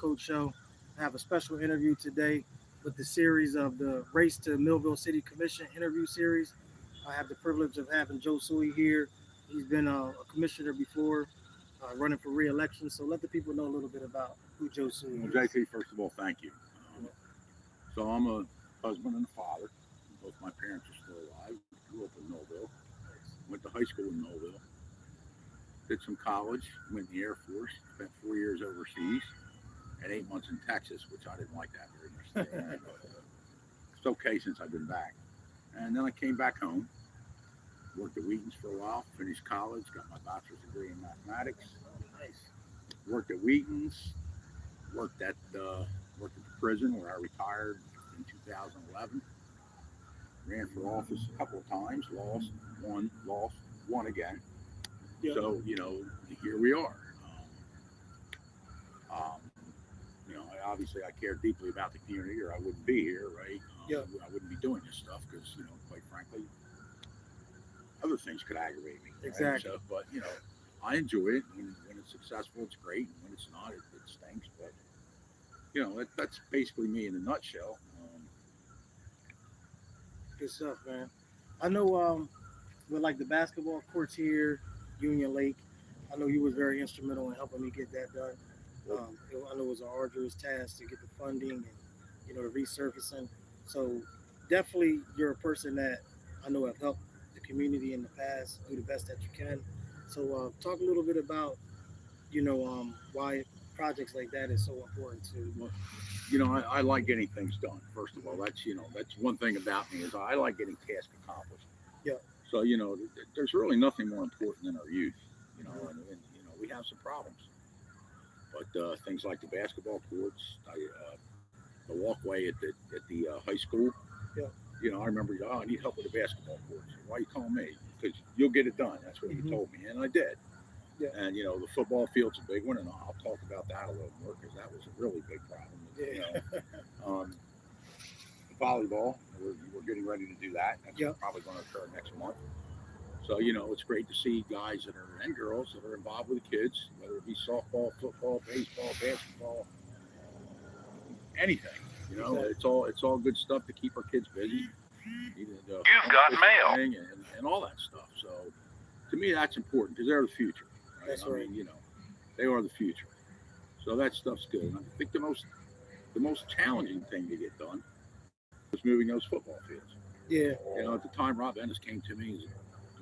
Coach Show. I have a special interview today with the series of the Race to Millville City Commission interview series. I have the privilege of having Joe Sooy here. He's been a commissioner before, running for reelection. So let the people know a little bit about who Joe Sooy is. Well, JT, first of all, thank you. So I'm a husband and a father. Both my parents are still alive. Grew up in Millville. Went to high school in Millville. Did some college. Went in the Air Force. Spent 4 years overseas and 8 months in Texas, which I didn't like that very much there. It's okay since I've been back. And then I came back home. Worked at Wheaton's for a while. Finished college. Got my bachelor's degree in mathematics. Nice. Worked at Wheaton's. Worked at the prison where I retired in 2011. Ran for office a couple of times, lost, won again. Yep. So, here we are. Obviously I care deeply about the community or I wouldn't be here, right? Yep. I wouldn't be doing this stuff because, quite frankly, other things could aggravate me. Right? Exactly. So, but, I enjoy it. When it's successful, it's great. And when it's not, it stinks. But, that's basically me in a nutshell. Good stuff, man. I know with like the basketball courts here, Union Lake, I know you was very instrumental in helping me get that done. I know it was an arduous task to get the funding and, the resurfacing. So definitely you're a person that I know have helped the community in the past, do the best that you can. So talk a little bit about, why projects like that is so important to. Well, I like getting things done. First of all, that's one thing about me is I like getting tasks accomplished. Yeah. So, there's really nothing more important than our youth, and we have some problems. But things like the basketball courts, the walkway at the high school. Yeah. I remember, I need help with the basketball courts. Why are you calling me? Because you'll get it done. That's what you told me, and I did. Yeah. And the football field's a big one, and I'll talk about that a little more because that was a really big problem. Yeah. Volleyball, we're getting ready to do that. That's probably going to occur next month. So it's great to see guys and girls that are involved with the kids, whether it be softball, football, baseball, basketball, anything. Exactly. It's all good stuff to keep our kids busy. You've got mail and all that stuff. So to me, that's important because they're the future. Right? That's right. I mean, they are the future. So that stuff's good. And I think the most challenging thing to get done was moving those football fields. Yeah. At the time, Rob Ennis came to me.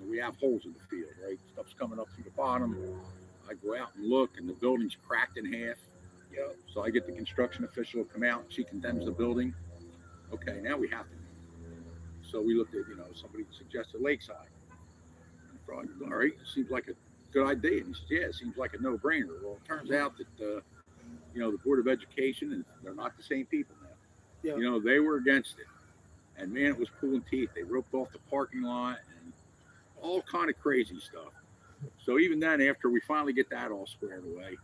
We have holes in the field, right? Stuff's coming up through the bottom. I go out and look, and the building's cracked in half. Yep. So I get the construction official to come out. She condemns the building. Okay, now we have to move. So we looked at, somebody suggested Lakeside. And I thought, all right, it seems like a good idea. And he said, yeah, it seems like a no-brainer. Well, it turns out that, the Board of Education, and they're not the same people now. Yeah. They were against it. And man, it was pulling teeth. They roped off the parking lot and all kind of crazy stuff. So even then, after we finally get that all squared away,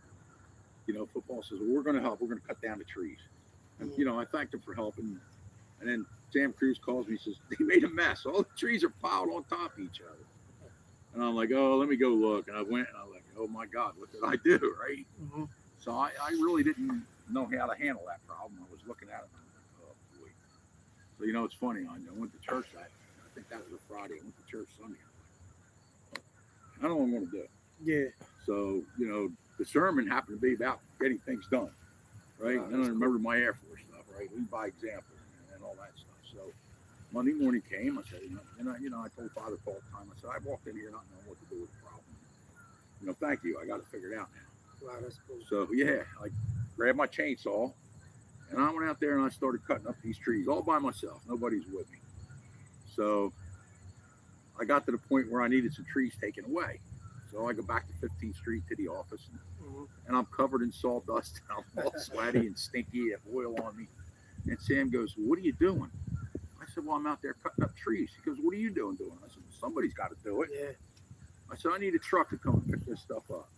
football says, well, we're going to help. We're going to cut down the trees. And, I thanked them for helping. And then Sam Cruz calls me and says, they made a mess. All the trees are piled on top of each other. And I'm like, oh, let me go look. And I went and I was like, oh my God, what did I do, right? Mm-hmm. So I really didn't know how to handle that problem. I was looking at it and I was like, oh, boy. So, it's funny. I went to church I think that was a Friday. I went to church Sunday. I don't know what I'm going to do. Yeah. So, the sermon happened to be about getting things done, right? Wow, and then I remember my Air Force stuff, right? Lead by example and all that stuff. So Monday morning came, I said, I told Father Paul at the time, I said, I walked in here not knowing what to do with the problem. Thank you. I got it figured out now. Wow, that's cool. So, yeah, I grabbed my chainsaw and I went out there and I started cutting up these trees all by myself. Nobody's with me. So I got to the point where I needed some trees taken away. So I go back to 15th Street to the office, and I'm covered in sawdust, and I'm all sweaty and stinky, have oil on me. And Sam goes, well, what are you doing? I said, well, I'm out there cutting up trees. He goes, what are you doing? I said, well, somebody's got to do it. Yeah. I said, I need a truck to come and pick this stuff up.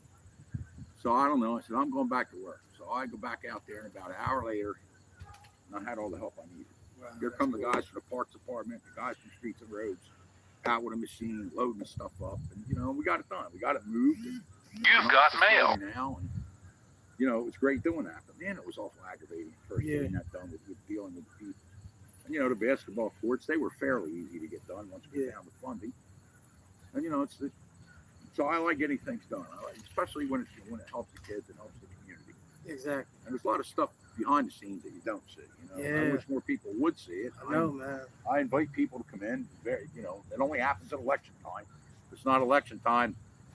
So I don't know. I said, I'm going back to work. So I go back out there, and about an hour later, and I had all the help I needed. Wow, Here come the guys from the Parks Department, the guys from Streets and Roads, out with a machine, loading the stuff up, and we got it done. We got it moved. And, You've got mail. Now, and you know, it was great doing that. But man, it was awful aggravating at first Yeah. getting that done with dealing with people. And you know, the basketball courts, they were fairly easy to get done once we found the funding. And you know, so I like getting things done. I like, especially when it helps the kids and helps the community. Exactly. And there's a lot of stuff behind the scenes that you don't see. You know, I Yeah. wish more people would see it. I know, man. I invite people to come in. You know, it only happens at election time. If it's not election time,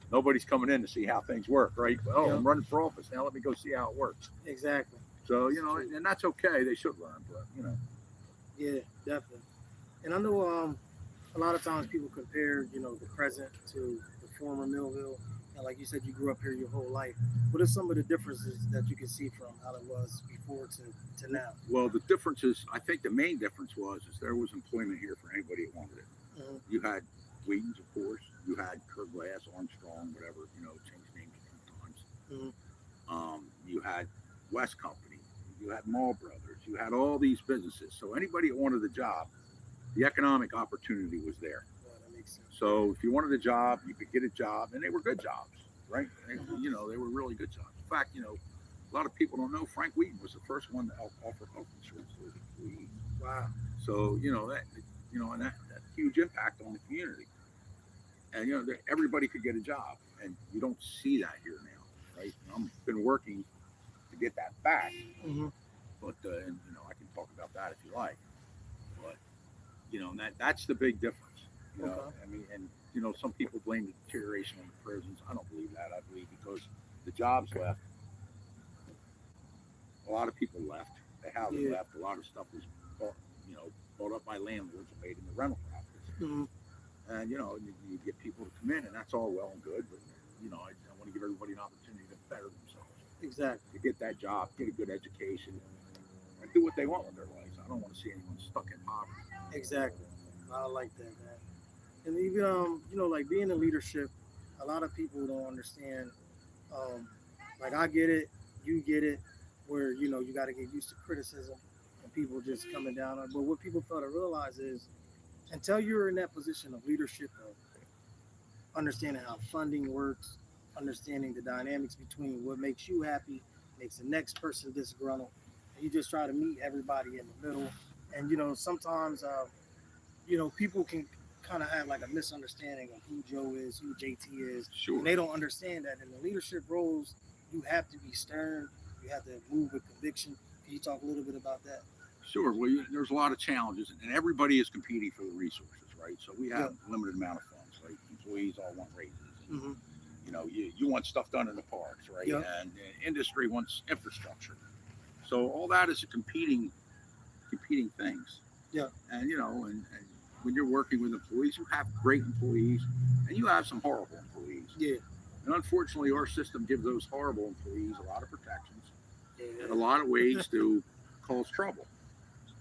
nobody's coming in to see how things work, right? Oh, I'm running for office now. Let me go see how it works. Exactly. So you know, and that's okay. They should learn, but you know. Yeah, definitely. And I know a lot of times people compare, you know, the present to the former Millville. And like you said, you grew up here your whole life. What are some of the differences that you can see from how it was before to now? Well, the difference is, I think the main difference was there was employment here for anybody that wanted it. Mhm. You had Wheaton's, of course. You had Kurt Glass, Armstrong, whatever, you know, changed names a few times. You had West Company. You had Mall Brothers. You had all these businesses. So anybody that wanted a job, the economic opportunity was there. Well, that makes sense. So if you wanted a job, you could get a job, and they were good jobs, right? You know, they were really good jobs. In fact, you know, a lot of people don't know Frank Wheaton was the first one to offer health insurance to his employees. Wow. So you know and that huge impact on the community. And you know, everybody could get a job, and you don't see that here now, right? And I've been working to get that back, but and you know, I can talk about that if you like. But you know, that's the big difference. You know, I mean, and you know, some people blame the deterioration on the prisons. I don't believe that. I believe because the jobs left, a lot of people left. The houses left. A lot of stuff was bought up by landlords and made in the rental properties. And you know, you get people to come in, and that's all well and good. But you know, I want to give everybody an opportunity to better themselves. Exactly. To get that job, get a good education, and do what they want with their lives. I don't want to see anyone stuck in poverty. Exactly. I like that, man. And even you know, like being in leadership, a lot of people don't understand. Like I get it, you get it, where you know you got to get used to criticism and people just coming down on. But what people fail to realize is, until you're in that position of leadership, of understanding how funding works, understanding the dynamics between what makes you happy, makes the next person disgruntled, and you just try to meet everybody in the middle. And you know, sometimes you know, people can kind of have like a misunderstanding of who Joe is, who JT is. Sure. And they don't understand that in the leadership roles, you have to be stern. You have to move with conviction. Can you talk a little bit about that? Sure. Well, there's a lot of challenges, and everybody is competing for the resources, right? So we have a limited amount of funds, right? Employees all want raises. And, you know, you want stuff done in the parks, right? And industry wants infrastructure. So all that is competing things. Yeah. And you know, and when you're working with employees, you have great employees, and you have some horrible employees. Yeah. And unfortunately, our system gives those horrible employees a lot of protections and a Yeah. lot of ways to cause trouble.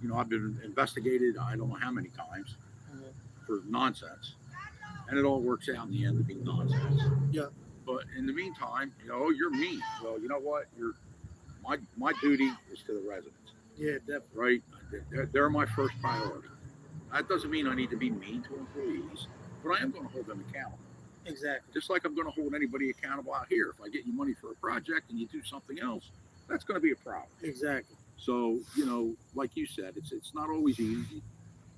You know, I've been investigated, I don't know how many times, for nonsense, and it all works out in the end to be nonsense. Yeah. But in the meantime, you know, you're mean. Well, you know what? My duty is to the residents. Yeah, definitely. Right? They're my first priority. That doesn't mean I need to be mean to employees, but I am going to hold them accountable. Exactly. Just like I'm going to hold anybody accountable out here. If I get you money for a project and you do something else, that's going to be a problem. Exactly. So, you know, like you said, it's not always easy.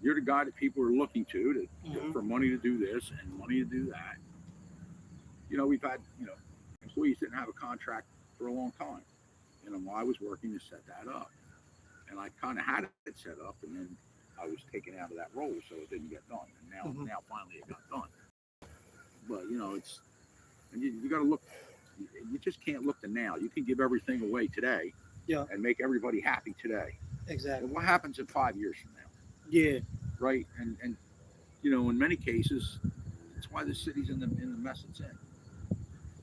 You're the guy that people are looking to for money to do this and money to do that. You know, we've had, you know, employees didn't have a contract for a long time. And while I was working to set that up. And I kind of had it set up, and then I was taken out of that role, so it didn't get done. And now finally it got done. But, you know, and you got to look, you just can't look to now. You can give everything away today and make everybody happy today. Exactly. And what happens in 5 years from now? Yeah. Right. And you know, in many cases, that's why the city's in the mess it's in.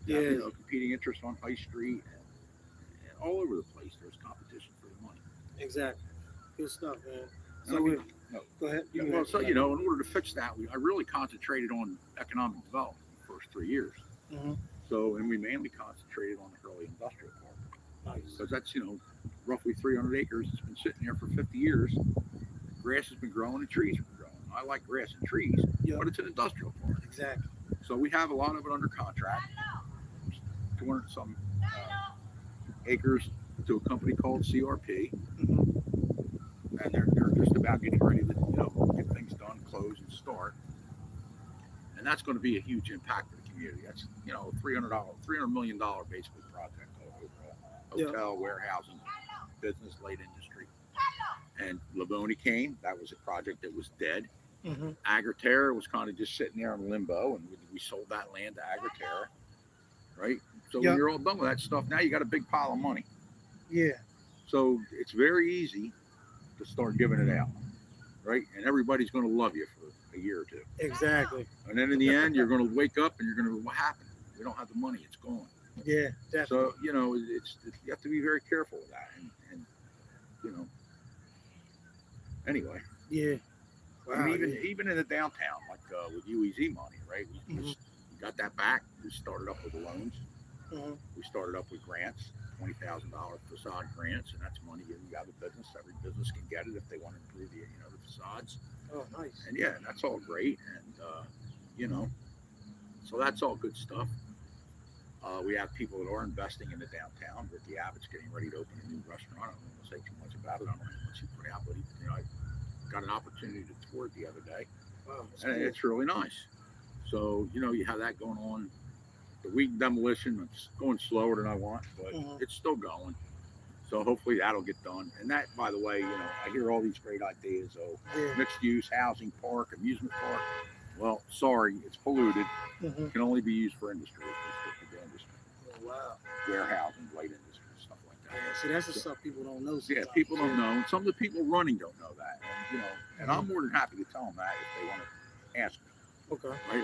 Yeah. You know, competing interests on High Street and all over the place. There's competition for the money. Exactly. Good stuff, man. So go ahead. Yeah, well, so you know, in order to fix that, I really concentrated on economic development the first 3 years. So, and we mainly concentrated on the early industrial part. Nice. Because that's, you know, roughly 300 acres. It's been sitting there for 50 years. Grass has been growing and trees have been growing. I like grass and trees, but it's an industrial park. Exactly. So we have a lot of it under contract. 200 some acres to a company called CRP, Mhm. and they're just about getting ready to, get things done, close, and start. And that's going to be a huge impact to the community. That's $300 million basically project overall. Yeah. Hotel, warehousing, business, light industry. And Lavoni came. That was a project that was dead. Mm-hmm. Agri-Terra was kind of just sitting there in limbo, and we sold that land to Agri-Terra, right? So Yeah. when you're all done with that stuff, now you got a big pile of money. Yeah. So it's very easy to start giving it out, right? And everybody's going to love you for a year or two. Exactly. And then in the end, you're going to wake up and you're going to go, what happened? We don't have the money. It's gone. Yeah, definitely. So, you have to be very careful with that. And anyway. Yeah. Wow, I mean, yeah. even in the downtown, like with UEZ money, right? We Mhm. got that back. We started up with loans. Mm-hmm. We started up with grants, $20,000 facade grants, and that's money you have a business. Every business can get it if they want to improve the facades. Oh, nice. And yeah, that's all great. And so that's all good stuff. We have people that are investing in the downtown. Ricky Abbott's getting ready to open a new restaurant. I don't want to say too much about it. I don't know how much he put out, but I got an opportunity to tour it the other day. Wow, And cool. it's really nice. So, you have that going on. The weed demolition, it's going slower than I want, but it's still going. So hopefully that'll get done. And that, by the way, I hear all these great ideas. Mixed use, housing park, amusement park. Well, sorry, it's polluted. Mm-hmm. It can only be used for industry. It's the industry. Oh, wow. Warehousing, light industry, stuff like that. Yeah, see, that's the stuff people don't know. Yeah, people don't know. And some of the people running don't know that. And, and I'm more than happy to tell them that if they want to ask me. Okay. Right?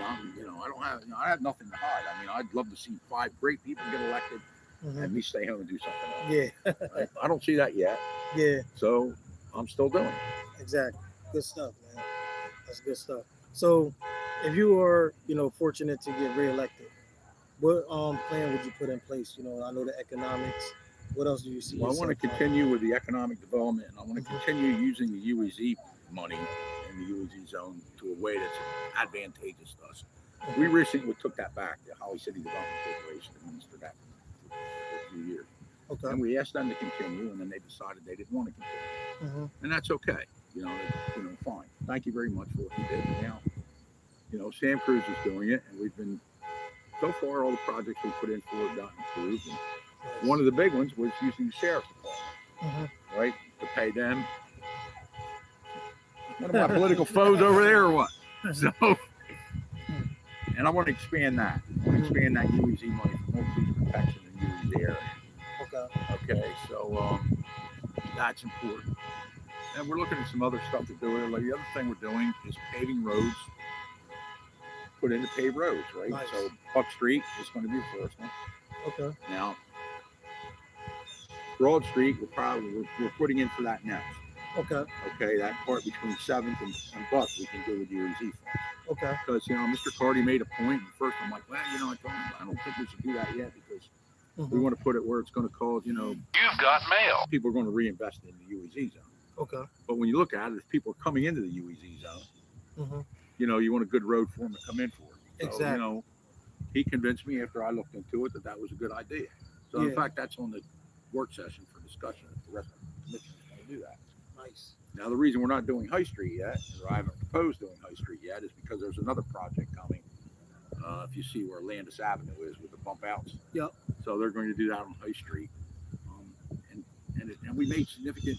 I have nothing to hide. I mean, I'd love to see 5 great people get elected and me stay home and do something else. Yeah. Right? I don't see that yet. Yeah. So I'm still doing it. Exactly. Good stuff, man. That's good stuff. So if you were, fortunate to get reelected, what plan would you put in place? I know the economics. What else do you see? Well, I want to continue with the economic development, and I want to continue using the UEZ money in the UEZ zone to a way that's advantageous to us. We recently took that back. The Holly City Development Corporation administered that for a few years. Okay. And we asked them to continue, and then they decided they didn't want to continue. And that's okay. Fine. Thank you very much for what you did. Now, Sam Cruz is doing it, and we've been, so far, all the projects we put in for have gotten approved. And one of the big ones was using the sheriff's department, right, to pay them. One of my political foes over there or what? So, and I want to expand that. I want to expand that UEZ money for more police protection in the UEZ area. Okay, so that's important. And we're looking at some other stuff to do. Like the other thing we're doing is paving roads. Put in the paved roads, right? Nice. So Buck Street is going to be the first one. Okay. Now, Broad Street, we're putting in for that next. Okay. Okay, that part between 7th and Buck, we can do with the UEZ funds. Okay. Because Mr. Carty made a point. And first, I'm like, well, I don't think we should do that yet because we want to put it where it's going to cause, You've got mail. people are going to reinvest in the UEZ zone. Okay. But when you look at it, if people are coming into the UEZ zone, you want a good road for them to come in for. So, Exactly. He convinced me after I looked into it that was a good idea. So in fact, that's on the work session for discussion. The rest of the commission is going to do that. Nice. Now, the reason we're not doing High Street yet, or I haven't proposed doing High Street yet, is because there's another project coming. If you see where Landis Avenue is with the bump outs. Yep. So they're going to do that on High Street. And we made significant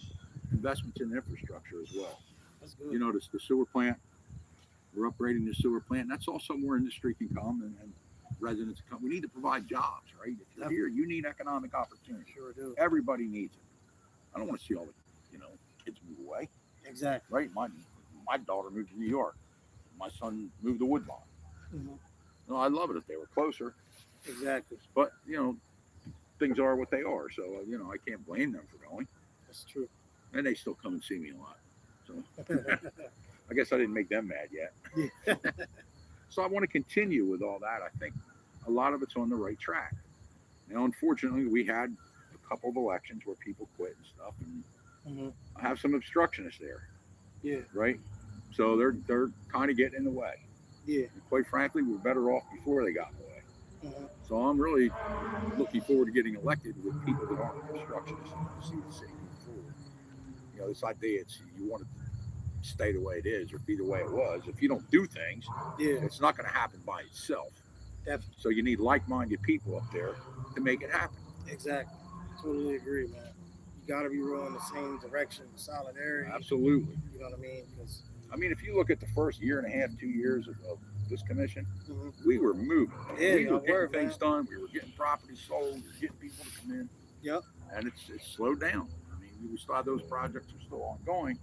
investments in infrastructure as well. That's good. The sewer plant. We're upgrading the sewer plant. That's also where industry can come and residents can come. We need to provide jobs, right? If you're here, you need economic opportunity. Sure do. Everybody needs it. I don't want to see all the, kids move away. Exactly. Right? My daughter moved to New York. My son moved to Woodlawn. No, I'd love it if they were closer. Exactly. But, things are what they are. So, I can't blame them for going. That's true. And they still come and see me a lot. So I guess I didn't make them mad yet. Yeah. So I want to continue with all that. I think a lot of it's on the right track. Now, unfortunately, we had a couple of elections where people quit and stuff, and I have some obstructionists there. Yeah. Right. So they're kind of getting in the way. Yeah. And quite frankly, we're better off before they got in the way. Mhm. So I'm really looking forward to getting elected with people that aren't obstructionists and want to see the city move forward. You know, this idea you want it to stay the way it is or be the way it was. If you don't do things, Yeah, it's not going to happen by itself. definitely. So you need like-minded people up there to make it happen. Exactly. Totally agree, man. You got to be rowing the same direction, solidarity. Absolutely. You know what I mean? Because I mean, if you look at the first year and a half, 2 years of this commission, Mhm. we were moving. Yeah, We were y'all getting were, things man. done. We were getting property sold. We were getting people to come in. Yep. And it's slowed down. I mean, we started those projects are still ongoing,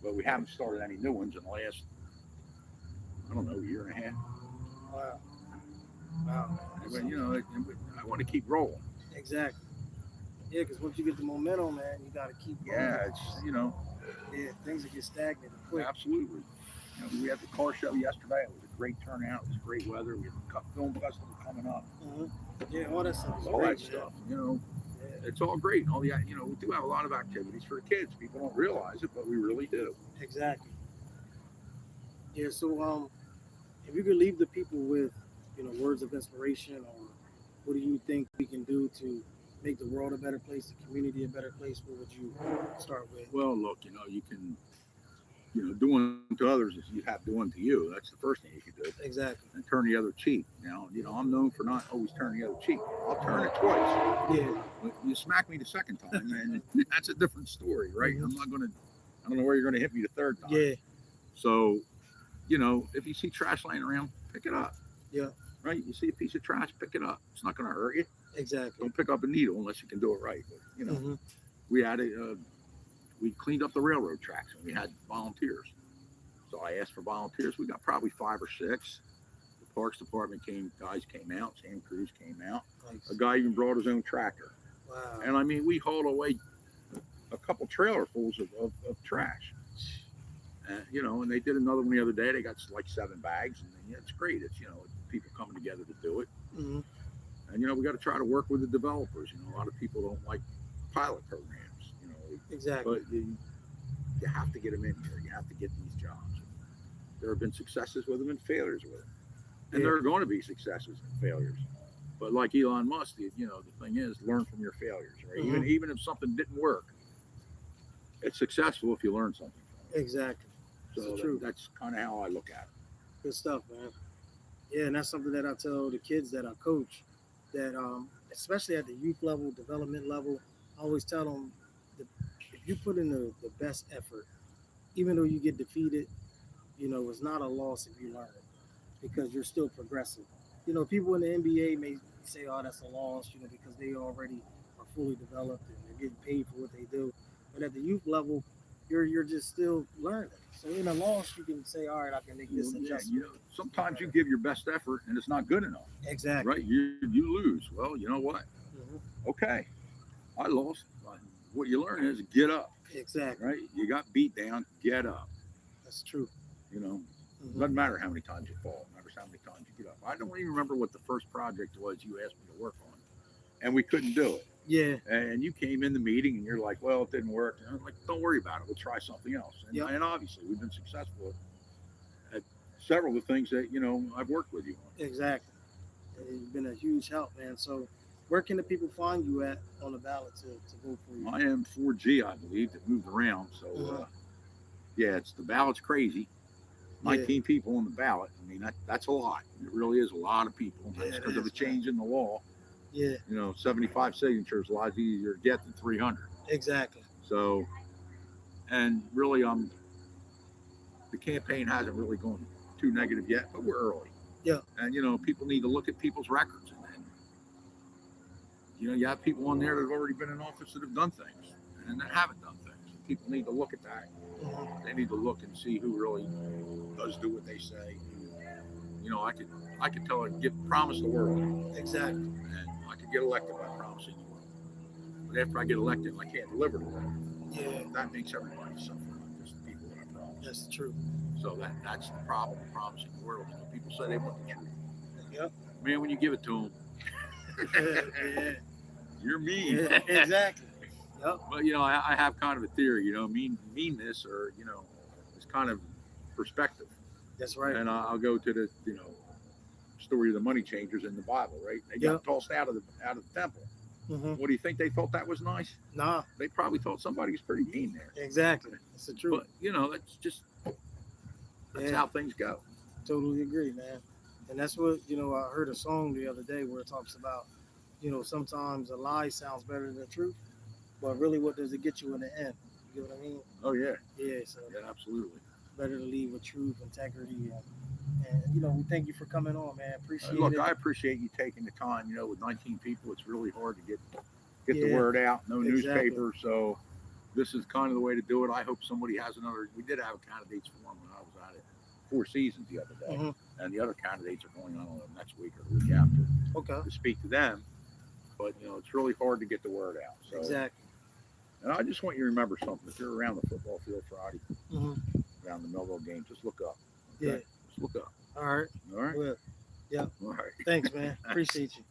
but we haven't started any new ones in the last, I don't know, year and a half. Wow. Wow. But, you know, I want to keep rolling. Exactly. Yeah, because once you get the momentum, man, you got to keep going. Yeah, it's, you know, Yeah, things will get stagnant quick. absolutely. You know, we had the car show yesterday. It was a great turnout. It was great weather. We have the film festival coming up. Mhm. Yeah, all that stuff is All great, that man. stuff. You know, Yeah, it's all great. All the, you know, we do have a lot of activities for the kids. People don't realize it, but we really do. exactly. Yeah, so if you could leave the people with, words of inspiration, or what do you think we can do to make the world a better place, the community a better place, what would you start with? Well, look, you know, you can, you know, do unto others as you have do unto you. That's the first thing you should do. Exactly. And turn the other cheek. Now, you know, I'm known for not always turning the other cheek. I'll turn it twice. Yeah. But you smack me the second time, and that's a different story, right? Mhm. I'm not gonna. I don't know where you're gonna hit me the third time. Yeah. So, you know, if you see trash laying around, pick it up. Yeah. Right? You see a piece of trash, pick it up. It's not gonna hurt you. Exactly. Don't pick up a needle unless you can do it right. But, you know, Mhm. we had we cleaned up the railroad tracks and we had volunteers. So I asked for volunteers. We got probably 5 or 6. The Parks Department guys came out, Sam Cruz came out. Nice. A guy even brought his own tractor. Wow. And I mean, we hauled away a couple trailerfuls of trash. And, you know, and they did another one the other day. They got like 7 bags, and yeah, it's great. It's, you know, people coming together to do it. Mhm. And, you know, we got to try to work with the developers. You know, a lot of people don't like pilot programs, you know, Exactly. but you have to get them in here. You have to get these jobs. There have been successes with them and failures with them. And Yeah. there are going to be successes and failures. But like Elon Musk, you know, the thing is, learn from your failures, right? Mhm. Even if something didn't work, it's successful if you learn something from it. Exactly. So It's true. that's kind of how I look at it. Good stuff, man. Yeah, and that's something that I tell the kids that I coach, that especially at the youth level, development level, I always tell them that if you put in the best effort, even though you get defeated, it's not a loss if you learn it, because you're still progressing. People in the NBA may say, "Oh, that's a loss," because they already are fully developed and they're getting paid for what they do. But at the youth level, you're just still learning. So in a loss, you can say, "All right, I can make this Well, yeah, adjustment." you know, sometimes you give your best effort and it's not good enough, Exactly. right? You lose. Well, you know what? Mhm. Okay, I lost. What you learn is get up, Exactly. right? You got beat down, get up. That's true. You know, Mhm. doesn't matter how many times you fall, it matters how many times you get up. I don't even remember what the first project was you asked me to work on, and we couldn't do it. Yeah. And you came in the meeting and you're like, well, it didn't work. And I'm like, don't worry about it. We'll try something else. And, Yep. and obviously, we've been successful at several of the things that, you know, I've worked with you on. Exactly. And you've been a huge help, man. So where can the people find you at on the ballot to vote for you? I am 4G, I believe, that moved around. So, yeah, the ballot's crazy. 19 people on the ballot. I mean, that's a lot. It really is a lot of people. Yeah, That's it because of is, a change in the law. Yeah. You know, 75 signatures is a lot easier to get than 300. Exactly. So, and really, the campaign hasn't really gone too negative yet, but we're early. Yeah. And, you know, people need to look at people's records. And you know, you have people on there that have already been in office that have done things and that haven't done things. People need to look at that. Mhm. They need to look and see who really does do what they say. You know, I could tell her, promise the world. Exactly. And I could get elected by promising the world. But after I get elected, I can't deliver the world. Yeah. That makes everybody suffer, not just the people that I promise. That's true. So that's the problem with promising the world. You know, people say they want the truth. Yep. Man, when you give it to them, Yeah. you're mean. Yeah. Exactly. Yep. But, you know, I have kind of a theory, you know, meanness or, you know, it's kind of perspective. That's right. And I'll go to the, you know, story of the money changers in the Bible, right? They got Yep. tossed out of the temple. Mm-hmm. What do you think they thought that was nice? Nah, They probably thought somebody was pretty mean there. exactly. That's the truth. But that's Yeah. how things go. Totally agree, man. And that's what, I heard a song the other day where it talks about, sometimes a lie sounds better than the truth, but really what does it get you in the end? You get what I mean? Oh yeah, Yeah, so yeah, absolutely. better to lead with truth, integrity, and we thank you for coming on, man. Appreciate Look, it. I appreciate you taking the time. With 19 people, it's really hard to get the Yeah, word out. No exactly. newspaper, so this is kind of the way to do it. I hope somebody has another. We did have a candidates forum when I was at it, 4 Seasons the other day, Mhm. and the other candidates are going on next week or the week after Okay. to speak to them. But it's really hard to get the word out. So, Exactly. and I just want you to remember something. If you're around the football field Friday, Mhm. around the Millville game, just look up. Yeah. Just look up. All right. All right. Well, yeah. All right. Thanks, man. Appreciate you.